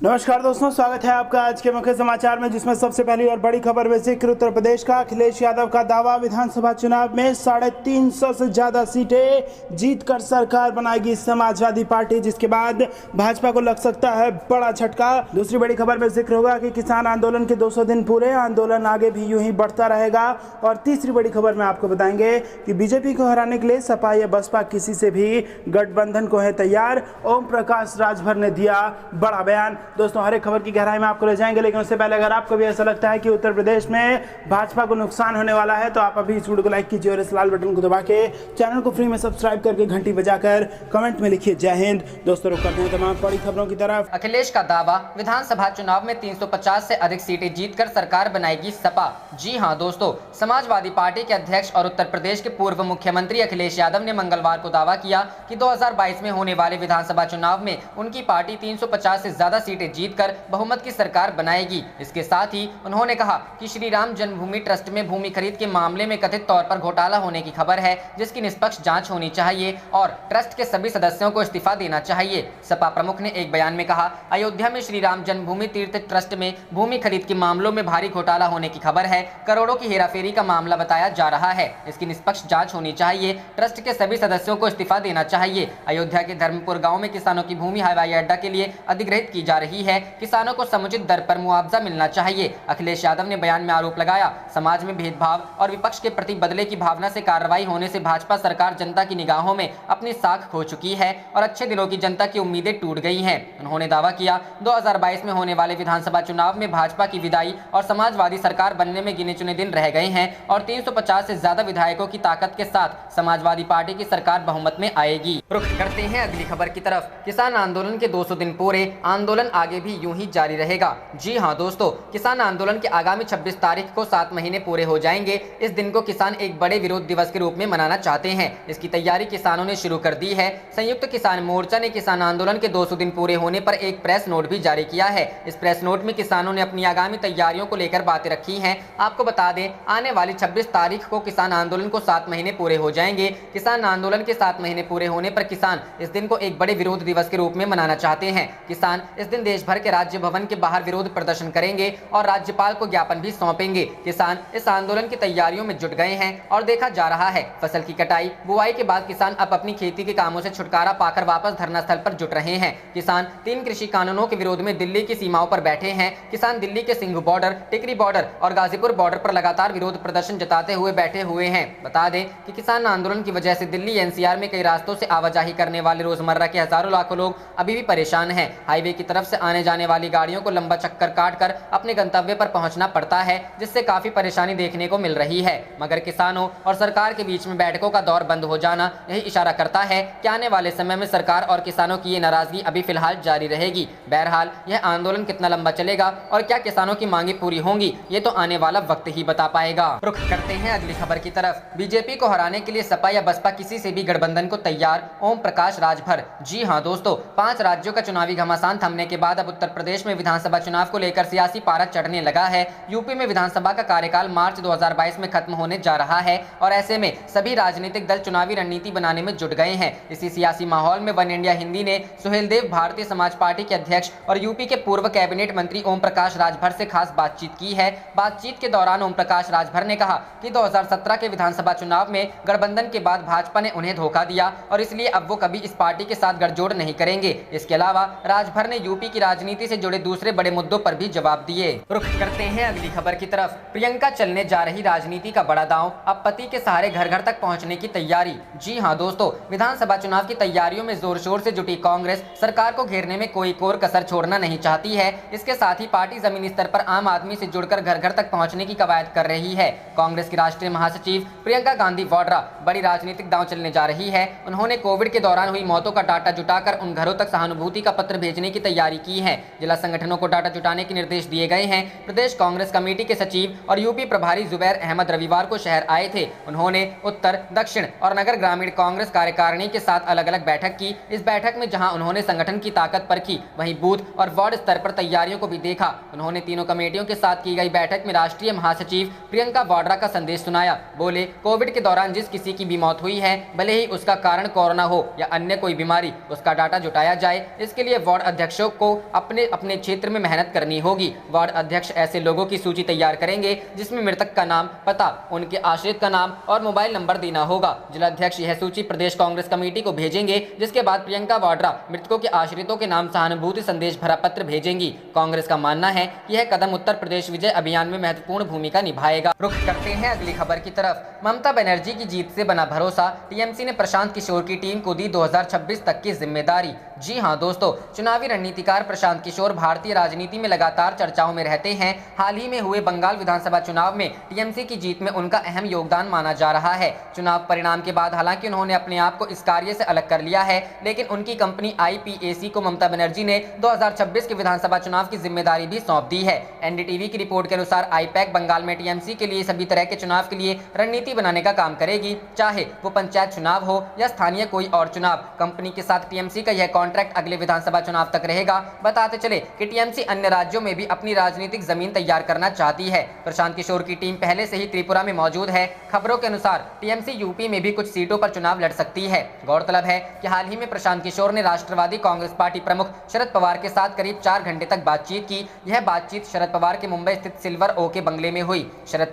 नमस्कार दोस्तों, स्वागत है आपका आज के मुख्य समाचार में, जिसमें सबसे पहली और बड़ी खबर में जिक्र उत्तर प्रदेश का। अखिलेश यादव का दावा, विधानसभा चुनाव में 350 से ज्यादा सीटें जीतकर सरकार बनाएगी समाजवादी पार्टी, जिसके बाद भाजपा को लग सकता है बड़ा झटका। दूसरी बड़ी खबर में जिक्र होगा कि किसान आंदोलन के 200 दिन पूरे, आंदोलन आगे भी यूं ही बढ़ता रहेगा। और तीसरी बड़ी खबर में आपको बताएंगे कि बीजेपी को हराने के लिए सपा या बसपा किसी से भी गठबंधन को है तैयार। ओम प्रकाश राजभर ने दिया बड़ा बयान। दोस्तों, हर एक खबर की गहराई में आपको ले जाएंगे, लेकिन उससे पहले अगर आपको भी ऐसा लगता है कि उत्तर प्रदेश में भाजपा को नुकसान होने वाला है तो आप अभी इस वीडियो को लाइक कीजिए और इस लाल बटन को दबा के चैनल को फ्री में सब्सक्राइब करके घंटी बजाकर कमेंट में लिखिए जय हिंद। दोस्तों, रुक करते हैं तमाम बड़ी खबरों की तरफ। अखिलेश का दावा, विधानसभा चुनाव में 350 से अधिक सीटें जीतकर सरकार बनाएगी सपा। जी हां दोस्तों, समाजवादी पार्टी के अध्यक्ष और उत्तर प्रदेश के पूर्व मुख्यमंत्री अखिलेश यादव ने मंगलवार को दावा किया कि 2022 में होने वाले विधानसभा चुनाव में उनकी पार्टी 350 से ज्यादा सीटें जीतकर बहुमत की सरकार बनाएगी। इसके साथ ही उन्होंने कहा कि श्री राम जन्मभूमि ट्रस्ट में भूमि खरीद के मामले में कथित तौर पर घोटाला होने की खबर है, जिसकी निष्पक्ष जांच होनी चाहिए और ट्रस्ट के सभी सदस्यों को इस्तीफा देना चाहिए। सपा प्रमुख ने एक बयान में कहा, अयोध्या में श्री राम जन्मभूमि तीर्थ ट्रस्ट में भूमि खरीद के मामलों में भारी घोटाला होने की खबर है। करोड़ों की हेराफेरी का मामला बताया जा रहा है। इसकी निष्पक्ष जांच होनी चाहिए। ट्रस्ट के सभी सदस्यों को इस्तीफा देना चाहिए। अयोध्या के धर्मपुर गाँव में किसानों की भूमि हवाई अड्डा के लिए अधिग्रहित की जा रही है। किसानों को समुचित दर पर मुआवजा मिलना चाहिए। अखिलेश यादव ने बयान में आरोप लगाया, समाज में भेदभाव और विपक्ष के प्रति बदले की भावना से कार्रवाई होने से भाजपा सरकार जनता की निगाहों में अपनी साख खो चुकी है और अच्छे दिनों की जनता की उम्मीदें टूट गई हैं। उन्होंने दावा किया, 2022 में होने वाले विधानसभा चुनाव में भाजपा की विदाई और समाजवादी सरकार बनने में गिने चुने दिन रह गए हैं और 350 से ज्यादा विधायकों की ताकत के साथ समाजवादी पार्टी की सरकार बहुमत में आएगी। रुख करते हैं अगली खबर की तरफ। किसान आंदोलन के 200 दिन पूरे, आंदोलन आगे भी यूं ही जारी रहेगा। जी हां दोस्तों, किसान आंदोलन के आगामी 26 तारीख को 7 महीने पूरे हो जाएंगे। इस दिन को किसान एक बड़े विरोध दिवस के रूप में मनाना चाहते हैं। इसकी तैयारी किसानों ने शुरू कर दी है। संयुक्त किसान मोर्चा ने किसान आंदोलन के 200 दिन पूरे होने पर एक प्रेस नोट भी जारी किया है। इस प्रेस नोट में किसानों ने अपनी आगामी तैयारियों को लेकर बातें रखी हैं। आपको बता दें, आने वाली 26 तारीख को किसान आंदोलन को 7 महीने पूरे हो जाएंगे। किसान आंदोलन के 7 महीने पूरे होने पर किसान इस दिन को एक बड़े विरोध दिवस के रूप में मनाना चाहते हैं। किसान इस दिन देश भर के राज्य भवन के बाहर विरोध प्रदर्शन करेंगे और राज्यपाल को ज्ञापन भी सौंपेंगे। किसान इस आंदोलन की तैयारियों में जुट गए हैं और देखा जा रहा है, फसल की कटाई बुआई के बाद किसान अब अपनी खेती के कामों से छुटकारा पाकर वापस धरना स्थल पर जुट रहे हैं। किसान 3 कृषि कानूनों के विरोध में दिल्ली की सीमाओं पर बैठे हैं। किसान दिल्ली के सिंघू बॉर्डर, टिकरी बॉर्डर और गाजीपुर बॉर्डर पर लगातार विरोध प्रदर्शन जताते हुए बैठे हुए हैं। बता दें कि किसान आंदोलन की वजह से दिल्ली एनसीआर में कई रास्तों से आवाजाही करने वाले रोजमर्रा के हजारों लाखों लोग अभी भी परेशान हैं। हाईवे की तरफ से आने जाने वाली गाड़ियों को लंबा चक्कर काटकर अपने गंतव्य पर पहुंचना पड़ता है, जिससे काफी परेशानी देखने को मिल रही है। मगर किसानों और सरकार के बीच में बैठकों का दौर बंद हो जाना यही इशारा करता है कि आने वाले समय में सरकार और किसानों की ये नाराजगी अभी फिलहाल जारी रहेगी। बहरहाल यह आंदोलन कितना लंबा चलेगा और क्या किसानों की मांगे पूरी होंगी, ये तो आने वाला वक्त ही बता पाएगा। रुख करते हैं अगली खबर की तरफ। बीजेपी को हराने के लिए सपा या बसपा किसी से भी गठबंधन को तैयार, ओम प्रकाश राजभर। जी हां दोस्तों, 5 राज्यों का चुनावी घमासान थमने के बाद अब उत्तर प्रदेश में विधानसभा चुनाव को लेकर सियासी पारा चढ़ने लगा है। यूपी में विधानसभा का कार्यकाल मार्च 2022 में खत्म होने जा रहा है और ऐसे में सभी राजनीतिक दल चुनावी रणनीति बनाने में जुट गए हैं। इसी सियासी माहौल में वन इंडिया हिंदी ने सुहेलदेव भारतीय समाज पार्टी के अध्यक्ष और यूपी के पूर्व कैबिनेट मंत्री ओम प्रकाश राजभर से खास बातचीत की है। बातचीत के दौरान ओम प्रकाश राजभर ने कहा कि 2017 के विधानसभा चुनाव में गठबंधन के बाद भाजपा ने उन्हें धोखा दिया और इसलिए अब वो कभी इस पार्टी के साथ गठजोड़ नहीं करेंगे। इसके अलावा राजभर ने यूपी की राजनीति से जुड़े दूसरे बड़े मुद्दों पर भी जवाब दिए। रुख करते हैं अगली खबर की तरफ। प्रियंका चलने जा रही राजनीति का बड़ा दांव, अब पति के सहारे घर घर तक पहुंचने की तैयारी। जी हां दोस्तों, विधानसभा चुनाव की तैयारियों में जोर शोर से जुटी कांग्रेस सरकार को घेरने में कोई कोर कसर छोड़ना नहीं चाहती है। इसके साथ ही पार्टी जमीनी स्तर पर आम आदमी से जुड़कर घर घर तक पहुंचने की कवायद कर रही है। कांग्रेस की राष्ट्रीय महासचिव प्रियंका गांधी वाड्रा बड़ी राजनीतिक दांव चलने जा रही है। उन्होंने कोविड के दौरान हुई मौतों का डाटा जुटाकर उन घरों तक सहानुभूति का पत्र भेजने की तैयारी की है। जिला संगठनों को डाटा जुटाने के निर्देश दिए गए हैं। प्रदेश कांग्रेस कमेटी के सचिव और यूपी प्रभारी जुबैर अहमद रविवार को शहर आए थे। उन्होंने उत्तर, दक्षिण और नगर ग्रामीण कांग्रेस कार्यकारिणी के साथ अलग अलग बैठक की। इस बैठक में जहां उन्होंने संगठन की ताकत परखी, वहीं बूथ और वार्ड स्तर पर तैयारियों को भी देखा। उन्होंने तीनों कमेटियों के साथ की गई बैठक में राष्ट्रीय महासचिव प्रियंका वाड्रा का संदेश सुनाया। बोले, कोविड के दौरान जिस किसी की भी मौत हुई है, भले ही उसका कारण कोरोना हो या अन्य कोई बीमारी, उसका डाटा जुटाया जाए। इसके लिए वार्ड अध्यक्षों को को अपने अपने क्षेत्र में मेहनत करनी होगी। वार्ड अध्यक्ष ऐसे लोगों की सूची तैयार करेंगे जिसमें मृतक का नाम, पता, उनके आश्रित का नाम और मोबाइल नंबर देना होगा। जिलाध्यक्ष यह सूची प्रदेश कांग्रेस कमेटी को भेजेंगे, जिसके बाद प्रियंका वाड्रा मृतकों के आश्रितों के नाम सहानुभूति संदेश भरा पत्र भेजेंगी। कांग्रेस का मानना है कि यह कदम उत्तर प्रदेश विजय अभियान में महत्वपूर्ण भूमिका निभाएगा। रुख करते हैं अगली खबर की तरफ। ममता बनर्जी की जीत से बना भरोसा, टीएमसी ने प्रशांत किशोर की टीम को दी 2026 तक की जिम्मेदारी। जी हां दोस्तों, चुनावी रणनीतिकार प्रशांत किशोर भारतीय राजनीति में लगातार चर्चाओं में रहते हैं। हाल ही में हुए बंगाल विधानसभा चुनाव में टीएमसी की जीत में उनका अहम योगदान माना जा रहा है। चुनाव परिणाम के बाद हालांकि उन्होंने अपने आप को इस कार्य से अलग कर लिया है, लेकिन उनकी कंपनी IPAC को ममता बनर्जी ने 2026 के विधानसभा चुनाव की जिम्मेदारी भी सौंप दी है। NDTV की रिपोर्ट के अनुसार IPAC बंगाल में टीएमसी के लिए सभी तरह के चुनाव के लिए रणनीति बनाने का काम करेगी, चाहे वो पंचायत चुनाव हो या स्थानीय कोई और चुनाव। कंपनी के साथ टीएमसी का यह कॉन्ट्रैक्ट अगले विधानसभा चुनाव तक रहेगा। बताते चले कि टीएमसी अन्य राज्यों में भी अपनी राजनीतिक जमीन तैयार करना चाहती है। प्रशांत किशोर की टीम पहले से ही त्रिपुरा में मौजूद है। खबरों के अनुसार टीएमसी यूपी में भी कुछ सीटों पर चुनाव लड़ सकती है। गौरतलब है कि हाल ही में प्रशांत किशोर ने राष्ट्रवादी कांग्रेस पार्टी प्रमुख शरद पवार के साथ करीब 4 घंटे तक बातचीत की। यह बातचीत शरद पवार के मुंबई स्थित सिल्वर ओक बंगले में हुई। शरद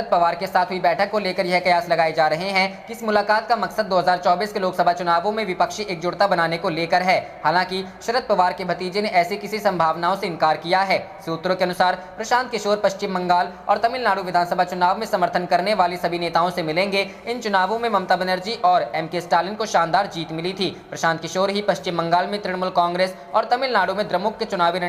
पवार के साथ हुई बैठक को लेकर यह कयास लगाए जा रहे हैं कि इस मुलाकात का मकसद 2024 के लोकसभा चुनावों में विपक्षी एकजुटता बनाने को लेकर है। हालांकि शरद पवार के भतीजे ने ऐसी किसी संभावनाओं से इनकार किया है। सूत्रों के अनुसार प्रशांत किशोर पश्चिम बंगाल और तमिलनाडु विधानसभा चुनाव में समर्थन करने वाली सभी नेताओं से मिलेंगे। इन चुनावों में ममता बनर्जी और MK स्टालिन को शानदार जीत मिली थी। प्रशांत किशोर ही पश्चिम बंगाल में तृणमूल कांग्रेस और तमिलनाडु में द्रमुक के चुनावी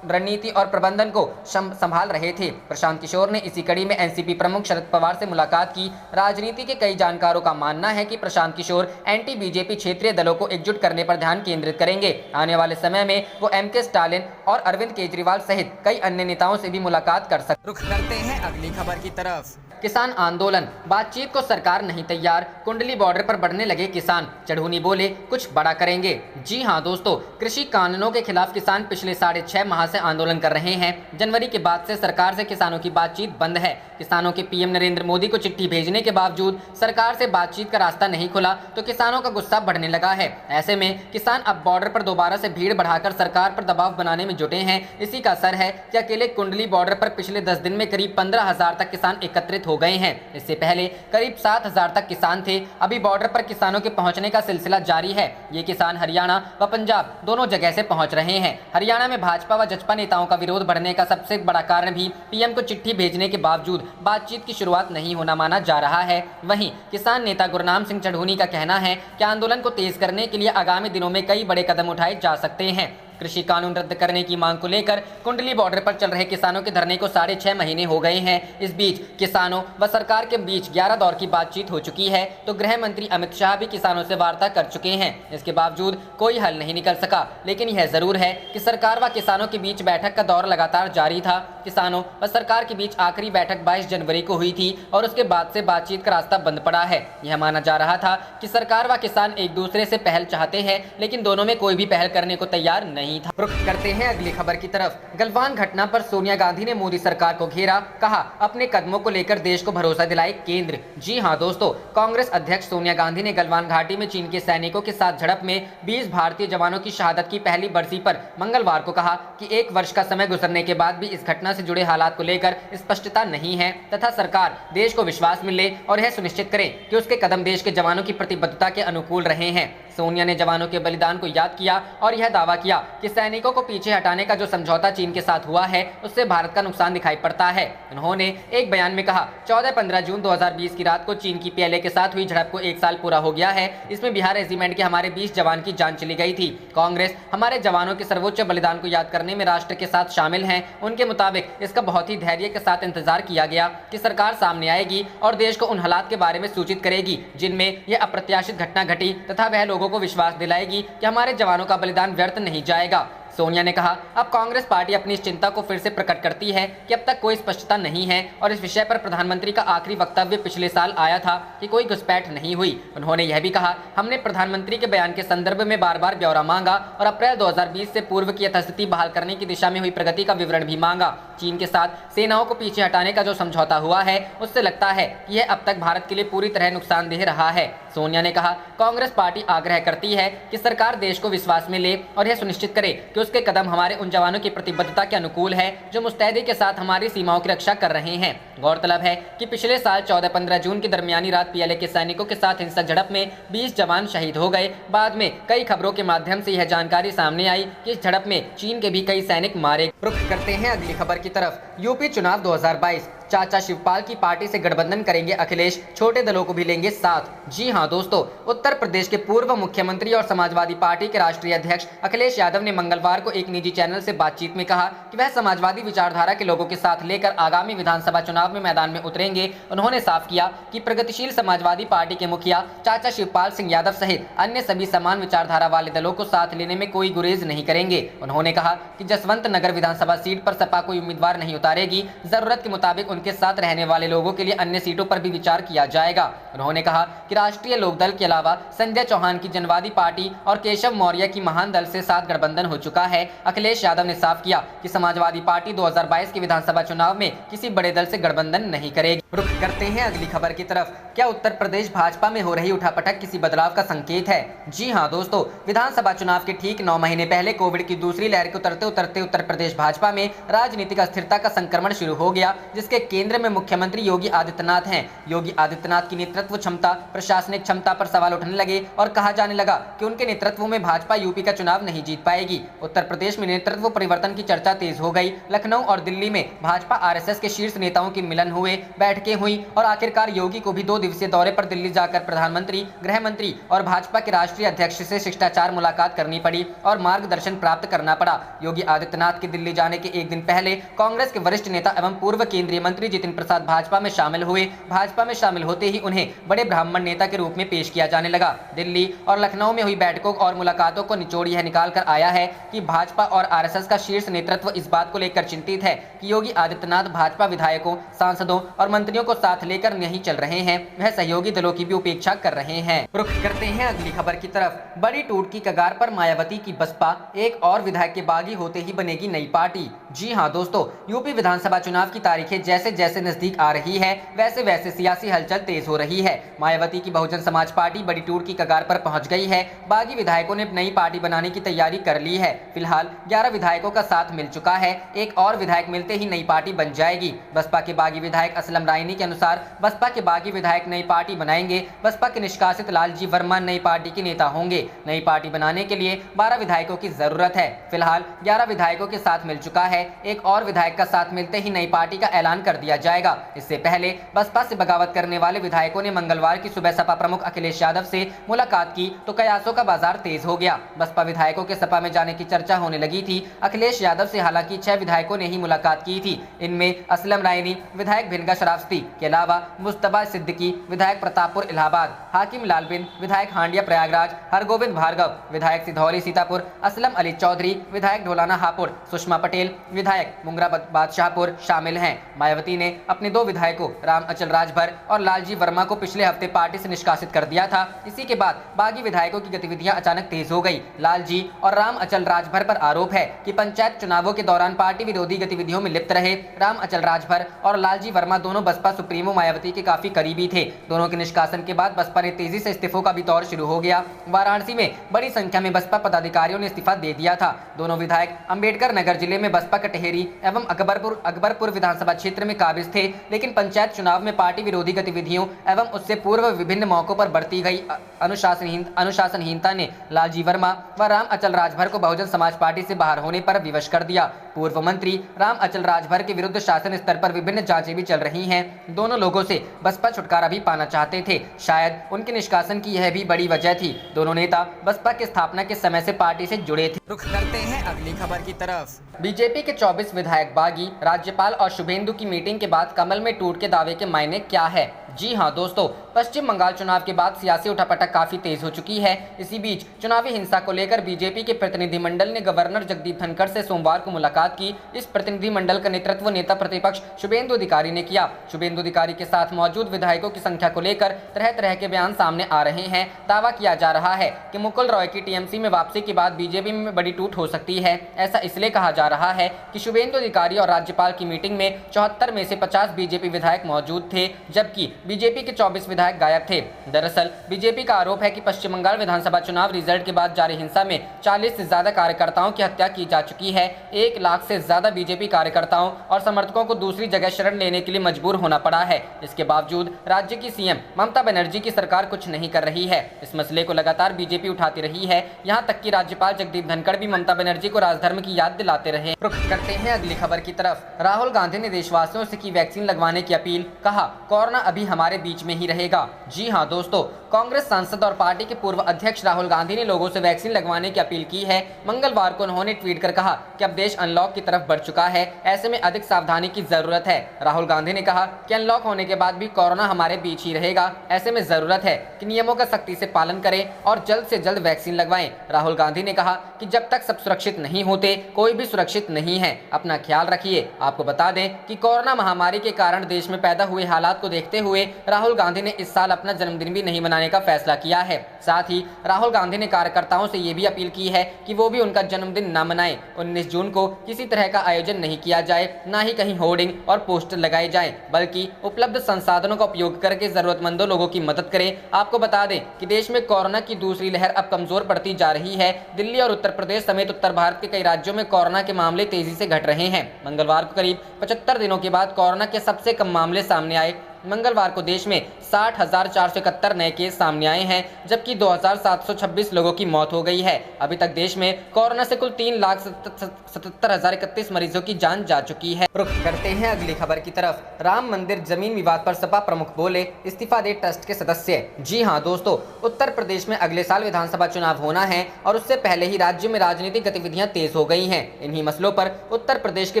रणनीति और प्रबंधन को संभाल रहे थे। प्रशांत किशोर ने इसी कड़ी में एनसीपी प्रमुख शरद पवार से मुलाकात की। राजनीति के कई जानकारों का मानना है कि प्रशांत किशोर एंटी बीजेपी क्षेत्रीय दलों को एकजुट करने पर ध्यान केंद्रित करेंगे। आने वाले समय में वो MK स्टालिन और अरविंद केजरीवाल सहित कई अन्य नेताओं से भी मुलाकात कर सकते। रुख करते हैं अगली खबर की तरफ। किसान आंदोलन, बातचीत को सरकार नहीं तैयार, कुंडली बॉर्डर पर बढ़ने लगे किसान। चढ़ूनी बोले कुछ बड़ा करेंगे। जी हां दोस्तों, कृषि कानूनों के खिलाफ किसान पिछले 6.5 माह से आंदोलन कर रहे हैं। जनवरी के बाद से सरकार से किसानों की बातचीत बंद है। किसानों के PM नरेंद्र मोदी को चिट्ठी भेजने के बावजूद सरकार से बातचीत का रास्ता नहीं खुला तो किसानों का गुस्सा बढ़ने लगा है। ऐसे में किसान अब बॉर्डर पर दोबारा से भीड़ बढ़ाकर सरकार पर दबाव बनाने में जुटे हैं। इसी का असर है कि अकेले कुंडली बॉर्डर पर पिछले 10 दिन में करीब 15,000 तक किसान एकत्रित हो गए हैं। इससे पहले करीब 7,000 तक किसान थे। अभी बॉर्डर पर किसानों के पहुंचने का सिलसिला जारी है। ये किसान हरियाणा व पंजाब दोनों जगह से पहुंच रहे हैं। हरियाणा में भाजपा व जसपा नेताओं का विरोध बढ़ने का सबसे बड़ा कारण भी PM को चिट्ठी भेजने के बावजूद बातचीत की शुरुआत नहीं होना माना जा रहा है। वहीं किसान नेता गुरनाम सिंह चढ़ूनी का कहना है कि आंदोलन को तेज करने के लिए आगामी दिनों में कई बड़े कदम उठाए जा सकते हैं। कृषि कानून रद्द करने की मांग को लेकर कुंडली बॉर्डर पर चल रहे किसानों के धरने को 6.5 महीने हो गए हैं। इस बीच किसानों व सरकार के बीच 11 दौर की बातचीत हो चुकी है तो गृह मंत्री अमित शाह भी किसानों से वार्ता कर चुके हैं। इसके बावजूद कोई हल नहीं निकल सका। लेकिन यह जरूर है कि सरकार व किसानों के बीच बैठक का दौर लगातार जारी था। किसानों व सरकार के बीच आखिरी बैठक 22 जनवरी को हुई थी और उसके बाद से बातचीत का रास्ता बंद पड़ा है। यह माना जा रहा था कि सरकार व किसान एक दूसरे से पहल चाहते हैं, लेकिन दोनों में कोई भी पहल करने को तैयार नहीं था। करते हैं अगली खबर की तरफ। गलवान घटना पर सोनिया गांधी ने मोदी सरकार को घेरा, कहा अपने कदमों को लेकर देश को भरोसा दिलाए केंद्र। जी हां दोस्तों, कांग्रेस अध्यक्ष सोनिया गांधी ने गलवान घाटी में चीन के सैनिकों के साथ झड़प में 20 भारतीय जवानों की शहादत की पहली बरसी पर मंगलवार को कहा कि 1 वर्ष का समय गुजरने के बाद भी इस घटना से जुड़े हालात को लेकर स्पष्टता नहीं है तथा सरकार देश को विश्वास मिले और यह सुनिश्चित करे कि उसके कदम देश के जवानों की प्रतिबद्धता के अनुकूल रहे हैं। सोनिया ने जवानों के बलिदान को याद किया और यह दावा किया कि सैनिकों को पीछे हटाने का जो समझौता चीन के साथ हुआ है उससे भारत का नुकसान दिखाई पड़ता है। उन्होंने एक बयान में कहा 14-15 जून 2020 की रात को चीन की PLA के साथ हुई झड़प को 1 साल पूरा हो गया है। इसमें बिहार रेजिमेंट के हमारे 20 जवान की जान चली गई थी। कांग्रेस हमारे जवानों के सर्वोच्च बलिदान को याद करने में राष्ट्र के साथ शामिल है। उनके मुताबिक इसका बहुत ही धैर्य के साथ इंतजार किया गया कि सरकार सामने आएगी और देश को उन हालात के बारे में सूचित करेगी जिनमें यह अप्रत्याशित घटना घटी तथा वह लोगों को विश्वास दिलाएगी कि हमारे जवानों का बलिदान व्यर्थ नहीं जाएगा। सोनिया ने कहा अब कांग्रेस पार्टी अपनी इस चिंता को फिर से प्रकट करती है कि अब तक कोई स्पष्टता नहीं है और इस विषय पर प्रधानमंत्री का आखिरी वक्तव्य पिछले साल आया था कि कोई घुसपैठ नहीं हुई। उन्होंने यह भी कहा हमने प्रधानमंत्री के बयान के संदर्भ में बार बार ब्यौरा मांगा और अप्रैल 2020 से पूर्व की यथास्थिति बहाल करने की दिशा में हुई प्रगति का विवरण भी मांगा। चीन के साथ सेनाओं को पीछे हटाने का जो समझौता हुआ है उससे लगता है कि यह अब तक भारत के लिए पूरी तरह नुकसानदेह रहा है। सोनिया ने कहा, कांग्रेस पार्टी आग्रह करती है कि सरकार देश को विश्वास में ले और यह सुनिश्चित करे कि उसके कदम हमारे उन जवानों की प्रतिबद्धता के अनुकूल है जो मुस्तैदी के साथ हमारी सीमाओं की रक्षा कर रहे हैं। गौरतलब है कि पिछले साल 14-15 जून की दरमियानी रात पीएलए के सैनिकों के साथ हिंसक झड़प में 20 जवान शहीद हो गए। बाद में कई खबरों के माध्यम से यह जानकारी सामने आई कि इस झड़प में चीन के भी कई सैनिक मारे। रुख करते हैं अगली खबर की तरफ। यूपी चुनाव 2022, चाचा शिवपाल की पार्टी से गठबंधन करेंगे अखिलेश, छोटे दलों को भी लेंगे साथ। जी हां दोस्तों, उत्तर प्रदेश के पूर्व मुख्यमंत्री और समाजवादी पार्टी के राष्ट्रीय अध्यक्ष अखिलेश यादव ने मंगलवार को एक निजी चैनल से बातचीत में कहा कि वह समाजवादी विचारधारा के लोगों के साथ लेकर आगामी विधानसभा चुनाव में मैदान में उतरेंगे। उन्होंने साफ किया कि प्रगतिशील समाजवादी पार्टी के मुखिया चाचा शिवपाल सिंह यादव सहित अन्य सभी समान विचारधारा वाले दलों को साथ लेने में कोई गुरेज नहीं करेंगे। उन्होंने कहा कि जसवंत नगर विधानसभा सीट पर सपा कोई उम्मीदवार नहीं उतारेगी, जरूरत के मुताबिक उनके साथ रहने वाले लोगों के लिए अन्य सीटों पर भी विचार किया जाएगा। उन्होंने कहा कि राष्ट्रीय लोकदल के अलावा संजय चौहान की जनवादी पार्टी और केशव मौर्य की महान दल से साथ गठबंधन हो चुका है। अखिलेश यादव ने साफ किया कि समाजवादी पार्टी 2022 के विधानसभा चुनाव में किसी बड़े दल से गठबंधन नहीं करेगी। रुख करते हैं अगली खबर की तरफ। क्या उत्तर प्रदेश भाजपा में हो रही उठापटक किसी बदलाव का संकेत है? जी हां दोस्तों, विधानसभा चुनाव के ठीक 9 महीने पहले कोविड की दूसरी लहर के उतरते उतरते उत्तर प्रदेश भाजपा में राजनीतिक अस्थिरता का संक्रमण शुरू हो गया, जिसके केंद्र में मुख्यमंत्री योगी आदित्यनाथ हैं। योगी आदित्यनाथ की नेतृत्व क्षमता, प्रशासनिक क्षमता पर सवाल उठने लगे और कहा जाने लगा कि उनके नेतृत्व में भाजपा यूपी का चुनाव नहीं जीत पाएगी। उत्तर प्रदेश में नेतृत्व परिवर्तन की चर्चा तेज हो गई। लखनऊ और दिल्ली में भाजपा आरएसएस के शीर्ष नेताओं के मिलन हुए, बैठकें हुई और आखिरकार योगी को भी 2 दिवसीय दौरे पर दिल्ली जाकर प्रधानमंत्री, गृह मंत्री और भाजपा के राष्ट्रीय अध्यक्ष से शिष्टाचार मुलाकात करनी पड़ी और मार्गदर्शन प्राप्त करना पड़ा। योगी आदित्यनाथ के दिल्ली जाने के एक दिन पहले कांग्रेस के वरिष्ठ नेता एवं पूर्व केंद्रीय मंत्री जितिन प्रसाद भाजपा में शामिल हुए। भाजपा में शामिल होते ही उन्हें बड़े ब्राह्मण नेता के रूप में पेश किया जाने लगा। दिल्ली और लखनऊ में हुई बैठकों और मुलाकातों को निचोड़ यह निकाल कर आया है कि भाजपा और आरएसएस का शीर्ष नेतृत्व इस बात को लेकर चिंतित है कि योगी आदित्यनाथ भाजपा विधायकों, सांसदों और मंत्रियों को साथ लेकर नहीं चल रहे हैं, वह सहयोगी दलों की भी उपेक्षा कर रहे हैं। रुख करते हैं अगली खबर की तरफ। बड़ी टूट की कगार पर मायावती की बसपा, एक और विधायक के बागी होते ही बनेगी नई पार्टी। जी हां दोस्तों, यूपी विधानसभा चुनाव की तारीखें जैसे जैसे नजदीक आ रही है, वैसे वैसे सियासी हलचल तेज हो रही है। मायावती की बहुजन समाज पार्टी बड़ी टूट की कगार पर पहुंच गई है। बागी विधायकों ने नई पार्टी बनाने की तैयारी कर ली है। फिलहाल 11 विधायकों का साथ मिल चुका है। एक और विधायक मिलते ही नई पार्टी बन जाएगी। बसपा के बागी विधायक असलम रायनी के अनुसार बसपा के बागी विधायक नई पार्टी बनाएंगे। बसपा के निष्कासित लालजी वर्मा नई पार्टी के नेता होंगे। नई पार्टी बनाने के लिए 12 विधायकों की जरूरत है। फिलहाल 11 विधायकों के साथ मिल चुका है। एक और विधायक का साथ मिलते ही नई पार्टी का ऐलान कर दिया जाएगा। इससे पहले बसपा से बगावत करने वाले विधायकों ने मंगलवार की सुबह सपा प्रमुख अखिलेश यादव से मुलाकात की तो कयासों का बाजार तेज हो गया। बसपा विधायकों के सपा में जाने की चर्चा होने लगी थी। अखिलेश यादव से हालांकि 6 विधायकों ने ही मुलाकात की थी। इनमें असलम रायनी विधायक भिनगा शराफती के अलावा मुस्तबा सिद्दीकी विधायक प्रतापपुर इलाहाबाद, हाकिम लालबिन विधायक हांडिया प्रयागराज, हरगोविंद भार्गव विधायक सिधौली सीतापुर, असलम अली चौधरी विधायक ढोलाना हापुड़, सुषमा पटेल विधायक मुंगरा बादशाहपुर शामिल हैं। मायावती ने अपने 2 विधायकों राम अचल राजभर और लालजी वर्मा को पिछले हफ्ते पार्टी से निष्कासित कर दिया था। इसी के बाद बागी विधायकों की गतिविधियां अचानक तेज हो गई। लालजी और राम अचल राजभर पर आरोप है कि पंचायत चुनावों के दौरान पार्टी विरोधी गतिविधियों में लिप्त रहे। राम अचल राजभर और लालजी वर्मा दोनों बसपा सुप्रीमो मायावती के काफी करीबी थे। दोनों के निष्कासन के बाद बसपा ने तेजी से इस्तीफों का भी दौर शुरू हो गया। वाराणसी में बड़ी संख्या में बसपा पदाधिकारियों ने इस्तीफा दे दिया था। दोनों विधायक अंबेडकर नगर जिले में बसपा कटहेरी एवं अकबरपुर विधानसभा क्षेत्र में काबिज थे, लेकिन पंचायत चुनाव में पार्टी विरोधी गतिविधियों एवं उससे पूर्व विभिन्न मौकों पर बढ़ती गई अनुशासनहीनता ने लालजी वर्मा व राम अचल राजभर को बहुजन समाज पार्टी से बाहर होने पर विवश कर दिया। पूर्व मंत्री राम अचल राजभर के विरुद्ध शासन स्तर पर विभिन्न जांचें भी चल रही हैं। दोनों लोगों से बसपा छुटकारा भी पाना चाहते थे। शायद उनके निष्कासन की यह भी बड़ी वजह थी। दोनों नेता बसपा की स्थापना के समय से पार्टी से जुड़े थे। रुख करते हैं अगली खबर की तरफ। बीजेपी के 24 विधायक बागी, राज्यपाल और शुभेंदु की मीटिंग के बाद कमल में टूट के दावे के मायने क्या है? जी हां दोस्तों, पश्चिम बंगाल चुनाव के बाद सियासी उठापटक काफी तेज हो चुकी है। इसी बीच चुनावी हिंसा को लेकर बीजेपी के प्रतिनिधिमंडल ने गवर्नर जगदीप धनखड़ से सोमवार को मुलाकात की। इस प्रतिनिधिमंडल का नेतृत्व नेता प्रतिपक्ष शुभेंदु अधिकारी ने किया। शुभेंदु अधिकारी के साथ मौजूद विधायकों की संख्या को लेकर तरह तरह के बयान सामने आ रहे हैं। दावा किया जा रहा है कि मुकुल रॉय की टीएमसी में वापसी के बाद बीजेपी में बड़ी टूट हो सकती है। ऐसा इसलिए कहा जा रहा है कि शुभेंदु अधिकारी और राज्यपाल की मीटिंग में 74 में से 50 बीजेपी विधायक मौजूद थे, जबकि बीजेपी के 24 विधायक गायब थे। दरअसल बीजेपी का आरोप है कि पश्चिम बंगाल विधानसभा चुनाव रिजल्ट के बाद जारी हिंसा में 40 से ज्यादा कार्यकर्ताओं की हत्या की जा चुकी है। 1 लाख से ज्यादा बीजेपी कार्यकर्ताओं और समर्थकों को दूसरी जगह शरण लेने के लिए मजबूर होना पड़ा है। इसके बावजूद राज्य की सीएम ममता बनर्जी की सरकार कुछ नहीं कर रही है। इस मसले को लगातार बीजेपी उठाती रही है। यहां तक कि राज्यपाल जगदीप धनखड़ भी ममता बनर्जी को राजधर्म की याद दिलाते रहे। रुख करते हैं अगली खबर की तरफ। राहुल गांधी ने देशवासियों से की वैक्सीन लगवाने की अपील, कहा कोरोना अभी हमारे बीच में ही रहेगा। जी हां दोस्तों, कांग्रेस सांसद और पार्टी के पूर्व अध्यक्ष राहुल गांधी ने लोगों से वैक्सीन लगवाने की अपील की है। मंगलवार को उन्होंने ट्वीट कर कहा कि अब देश अनलॉक की तरफ बढ़ चुका है, ऐसे में अधिक सावधानी की जरूरत है। राहुल गांधी ने कहा कि अनलॉक होने के बाद भी कोरोना हमारे बीच ही रहेगा, ऐसे में जरूरत है कि नियमों का सख्ती से पालन करें और जल्द से जल्द वैक्सीन लगवाएं। राहुल गांधी ने कहा कि जब तक सब सुरक्षित नहीं होते कोई भी सुरक्षित नहीं है, अपना ख्याल रखिए। आपको बता दें कि कोरोना महामारी के कारण देश में पैदा हुए हालात को देखते हुए राहुल गांधी ने इस साल अपना जन्मदिन भी नहीं मनाने का फैसला किया है। साथ ही राहुल गांधी ने कार्यकर्ताओं से ये भी अपील की है कि वो भी उनका जन्मदिन न मनाएं। 19 जून को किसी तरह का आयोजन नहीं किया जाए, न ही कहीं होर्डिंग और पोस्टर लगाए जाएं, बल्कि उपलब्ध संसाधनों का उपयोग करके जरूरतमंदों लोगों की मदद करें। आपको बता दें कि देश में कोरोना की दूसरी लहर अब कमजोर पड़ती जा रही है। दिल्ली और उत्तर प्रदेश समेत उत्तर भारत के कई राज्यों में कोरोना के मामले तेजी से घट रहे हैं। मंगलवार को करीब 75 दिनों के बाद कोरोना के सबसे कम मामले सामने आए। मंगलवार को देश में 60,471 नए केस सामने आए हैं, जबकि 2,726 लोगों की मौत हो गई है। अभी तक देश में कोरोना से कुल 3,77,031 मरीजों की जान जा चुकी है। रुख करते हैं अगली खबर की तरफ। राम मंदिर जमीन विवाद पर सपा प्रमुख बोले, इस्तीफा दे ट्रस्ट के सदस्य। जी हां दोस्तों, उत्तर प्रदेश में अगले साल विधानसभा चुनाव होना है और उससे पहले ही राज्य में राजनीतिक गतिविधियां तेज हो गई हैं। इन्हीं मसलों पर उत्तर प्रदेश के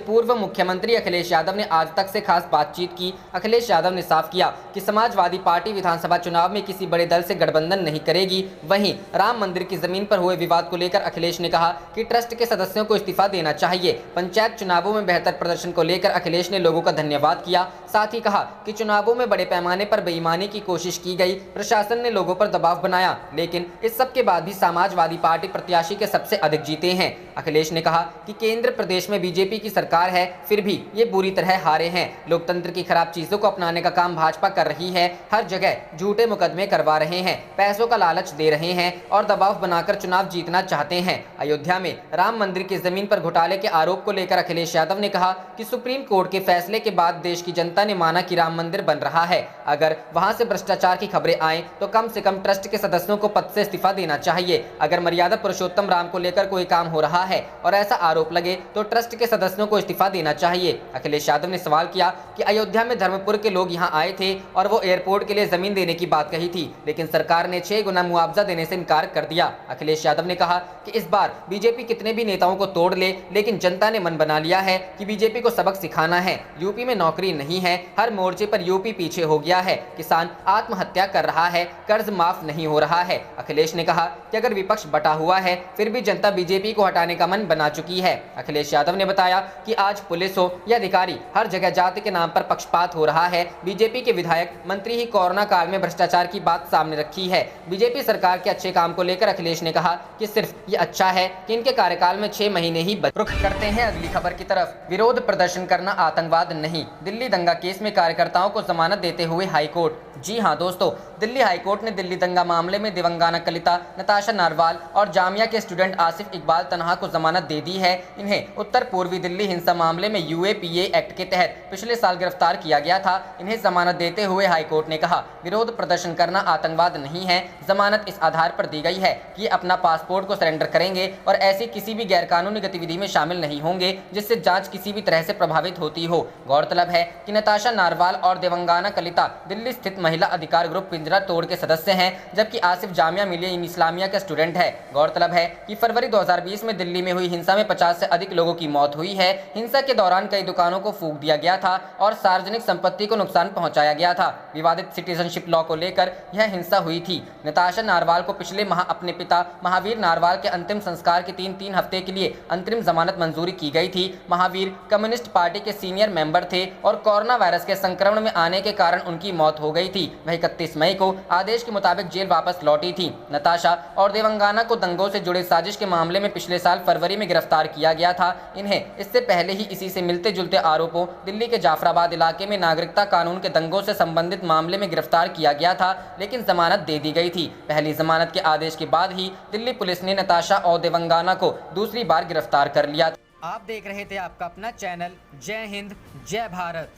पूर्व मुख्यमंत्री अखिलेश यादव ने आज तक से खास बातचीत की। अखिलेश यादव ने साफ किया कि समाजवादी पार्टी विधानसभा चुनाव में किसी बड़े दल से गठबंधन नहीं करेगी। वहीं राम मंदिर की जमीन पर हुए विवाद को लेकर अखिलेश ने कहा कि ट्रस्ट के सदस्यों को इस्तीफा देना चाहिए। पंचायत चुनावों में बेहतर प्रदर्शन को लेकर अखिलेश ने लोगों का धन्यवाद किया। साथ ही कहा कि चुनावों में बड़े पैमाने पर बेईमानी की कोशिश की गई, प्रशासन ने लोगों पर दबाव बनाया, लेकिन इस सब के बाद भी समाजवादी पार्टी प्रत्याशी के सबसे अधिक जीते हैं। अखिलेश ने कहा कि केंद्र प्रदेश में बीजेपी की सरकार है, फिर भी ये बुरी तरह हारे हैं। लोकतंत्र की खराब चीजों को अपनाने का काम भाजपा कर रही है। हर जगह झूठे मुकदमे करवा रहे हैं, पैसों का लालच दे रहे हैं और दबाव बनाकर चुनाव जीतना चाहते हैं। अयोध्या में राम मंदिर की जमीन पर घोटाले के आरोप को लेकर अखिलेश यादव ने कहा कि सुप्रीम कोर्ट के फैसले के बाद देश की जनता ने माना कि राम मंदिर बन रहा है। अगर वहां से भ्रष्टाचार की खबरें आए तो कम से कम ट्रस्ट के सदस्यों को पद से इस्तीफा देना चाहिए। अगर मर्यादा पुरुषोत्तम राम को लेकर कोई काम हो रहा है और ऐसा आरोप लगे तो ट्रस्ट के सदस्यों को इस्तीफा देना चाहिए। अखिलेश यादव ने सवाल किया कि अयोध्या में धर्मपुर के लोग यहां आए थे और वो एयरपोर्ट के लिए जमीन देने की बात कही थी, लेकिन सरकार ने 6 गुना मुआवजा देने से इनकार कर दिया। अखिलेश यादव ने कहा कि इस बार बीजेपी कितने भी नेताओं को तोड़ ले, लेकिन जनता ने मन बना लिया है कि बीजेपी को सबक सिखाना है। यूपी में नौकरी नहीं है, हर मोर्चे पर यूपी पीछे हो गया है, किसान आत्महत्या कर रहा है, कर्ज माफ नहीं हो रहा है। अखिलेश ने कहा कि अगर विपक्ष बटा हुआ है फिर भी जनता बीजेपी को हटाने का मन बना चुकी है। अखिलेश यादव ने बताया कि आज पुलिस हो या अधिकारी, हर जगह जाति के नाम पर पक्षपात हो रहा है। बीजेपी के विधायक मंत्री ही कोरोना काल में भ्रष्टाचार की बात सामने रखी है। बीजेपी सरकार के अच्छे काम को लेकर अखिलेश ने कहा कि सिर्फ ये अच्छा है कि इनके कार्यकाल में 6 महीने ही रुख करते हैं अगली खबर की तरफ। विरोध प्रदर्शन करना आतंकवाद नहीं, दिल्ली दंगा केस में कार्यकर्ताओं को जमानत देते हुए हाईकोर्ट। जी हां दोस्तों, दिल्ली हाईकोर्ट ने दिल्ली दंगा मामले में दिवंगना कलिता, नताशा नारवाल और जामिया के स्टूडेंट आसिफ इकबाल तनहा को जमानत दे दी है। इन्हें उत्तर पूर्वी दिल्ली हिंसा मामले में यूएपीए एक्ट के तहत पिछले साल गिरफ्तार किया गया था। इन्हें जमानत देते हुए हाईकोर्ट ने कहा विरोध प्रदर्शन करना आतंकवाद नहीं है। जमानत इस आधार पर दी गई है कि अपना पासपोर्ट को सरेंडर करेंगे और ऐसी किसी भी गैरकानूनी गतिविधि में शामिल नहीं होंगे जिससे जांच किसी भी तरह से प्रभावित होती हो। गौरतलब है कि नताशा नारवाल और दिवंगना कलिता दिल्ली स्थित महिला अधिकार ग्रुप पिंजरा तोड़ के सदस्य हैं, जबकि आसिफ जामिया मिलिया इस्लामिया का स्टूडेंट है। गौरतलब है कि फरवरी 2020 में दिल्ली में हुई हिंसा में 50 से अधिक लोगों की मौत हुई है। हिंसा के दौरान कई दुकानों को फूंक दिया गया था और सार्वजनिक संपत्ति को नुकसान पहुंचाया गया था। विवादित सिटीजनशिप लॉ को लेकर यह हिंसा हुई थी। नताशा नारवाल को पिछले माह अपने पिता महावीर नारवाल के अंतिम संस्कार के 3 हफ्ते के लिए अंतरिम जमानत मंजूरी की गई थी। महावीर कम्युनिस्ट पार्टी के सीनियर मेंबर थे और कोरोना वायरस के संक्रमण में आने के कारण उनकी मौत हो गई थी। वह 31 मई को आदेश के मुताबिक जेल वापस लौटी थी। नताशा और देवंगाना को दंगों से जुड़े साजिश के मामले में पिछले साल फरवरी में गिरफ्तार किया गया था। इन्हें इससे पहले ही इसी से मिलते जुलते आरोपों दिल्ली के जाफराबाद इलाके में नागरिकता कानून के दंगों से संबंधित मामले में गिरफ्तार किया गया था, लेकिन जमानत दे दी गई थी। पहली जमानत के आदेश के बाद ही दिल्ली पुलिस ने नताशा और देवंगाना को दूसरी बार गिरफ्तार कर लिया था। आप देख रहे थे आपका अपना चैनल जय हिंद जय भारत।